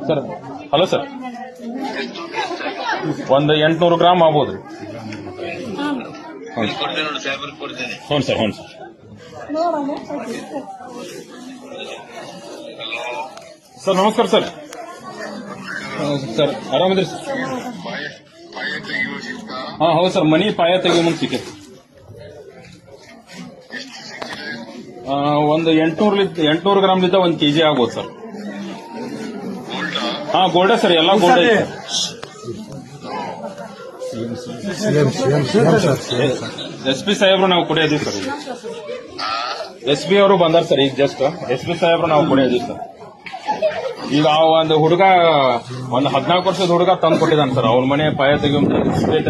Sir hello sir, ಒಂದು 800 gram ಆಗ್ಬೋದ್ರಿ. ಹ್ಞೂ ಸರ್, ಹ್ಞೂ ಸರ್. ಸರ್ ನಮಸ್ಕಾರ ಸರ್. ಸರ್ ಆರಾಮಿದ್ರಿ ಸರ್? ಹಾಂ ಹೌದು ಸರ್, ಮನಿ ಪಾಯ ತೆಗಿಯೋ ಮುಂದೆ ಸಿಕ್ಕೈತಿ. ಒಂದು 800 ಗ್ರಾಮ್ಲಿಂದ 1 kg ಆಗ್ಬೋದು ಸರ್. ಹಾಂ ಗೋಲ್ಡ ಸರ್, ಎಲ್ಲ ಗೋಲ್ಡ ಐತೆ ಸರ್. SP ಸಾಹೇಬ್ರು ನಾವು ಕುಡಿಯೋದೀವಿ ಸರ್. SP ಅವರು ಬಂದಾರ ಸರ್ ಈಗ ಜಸ್ಟ್. SP ಸಾಹೇಬ್ರು ನಾವು ಕುಡಿಯೋದೀವಿ ಸರ್. ಈಗ ಒಂದು ಹುಡುಗ, ಒಂದು 14 ವರ್ಷದ ಹುಡುಗ ತಂದು ಕೊಟ್ಟಿದ್ದಾನೆ ಸರ್. ಅವ್ರ ಮನೆ ಪಾಯ ತೆಗೆಯುವಂತ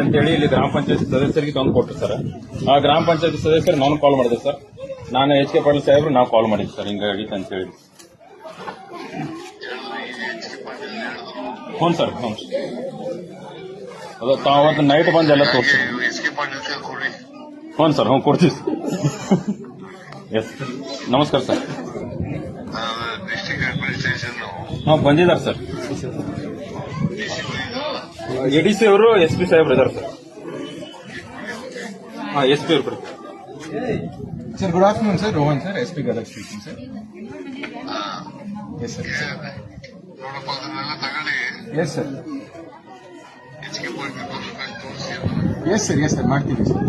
ಅಂತೇಳಿ ಇಲ್ಲಿ ಗ್ರಾಮ ಪಂಚಾಯತ್ ಸದಸ್ಯರಿಗೆ ತಂದು ಕೊಟ್ಟರು ಸರ್. ಆ ಗ್ರಾಮ ಪಂಚಾಯತ್ ಸದಸ್ಯರು ನಾನು ಕಾಲ್ ಮಾಡಿದೆ ಸರ್. ನಾನು HK ಪಾಟೀಲ್ ಸಾಹೇಬ್ರು ನಾವು ಕಾಲ್ ಮಾಡಿದ್ವಿ ಸರ್, ಹಿಂಗ ಹಿಡಿತ ಅಂತ ಹೇಳಿ. ಹ್ಞೂ ಸರ್, ಹ್ಞೂ ಅದು ತಾವತ್ತು ನೈಟ್ ಬಂದು ಎಲ್ಲ ತೋರಿಸಿ. ಹ್ಞೂ ಸರ್, ಹ್ಞೂ ಕೊಡ್ತೀವಿ ಸರ್. ಎಸ್ ನಮಸ್ಕಾರ ಸರ್. ಹಾಂ ಬಂದಿದ್ದಾರೆ ಸರ್. ADC ಅವರು SP ಸಾಹೇಬ್ರು ಇದ್ದಾರೆ ಸರ್. ಹಾಂ SP ಅವರು sir. Good afternoon sir. Rohan sir, SP Gadag speaking sir. Yes sir. Yes sir. Yes sir, yes sir, ಮಾಡ್ತೀವಿ ಸರ್.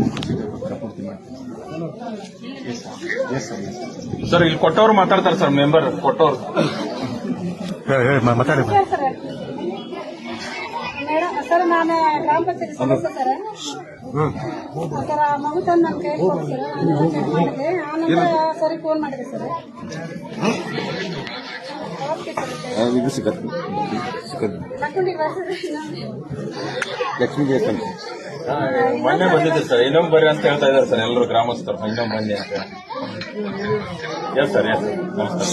ಪೂರ್ತಿ ಮಾಡ್ತೀವಿ. Yes sir, yes sir, yes sir. ಇಲ್ಲಿ ಕೊಟ್ಟವ್ರು ಮಾತಾಡ್ತಾರೆ ಸರ್, ಮೆಂಬರ್ ಕೊಟ್ಟವ್ರು ಮಾತಾಡಿ. ಸರ್ ನಾನು ಗ್ರಾಮ ಪಂಚಾಯತ್ ಸದಸ್ಯ ಸರ್. ಸರ್ ಆ ಮಗು ತಂದು ನನ್ನ ಕೈ ಕೊಟ್ಟು ಸರ್ ಮಾಡಿದೆ. ಆನಂತರ ಸರಿ ಫೋನ್ ಮಾಡಿದೆ ಸರ್. ಲಕ್ಷ್ಮೀ ದೇವಸ್ಥಾನ ಮೊನ್ನೆ ಬಂದಿದ್ದೆ ಸರ್. ಇನ್ನೊಮ್ಮೆ ಬರ್ರಿ ಅಂತ ಹೇಳ್ತಾ ಇದ್ದಾರೆ ಸರ್ ಎಲ್ಲರೂ ಗ್ರಾಮಸ್ಥರು. ಇನ್ನೊಮ್ಮೆ ಬನ್ನಿ ಅಂತ. ಎಸ್ ಸರ್, ಎಸ್ ಸರ್, ನಮಸ್ಕಾರ.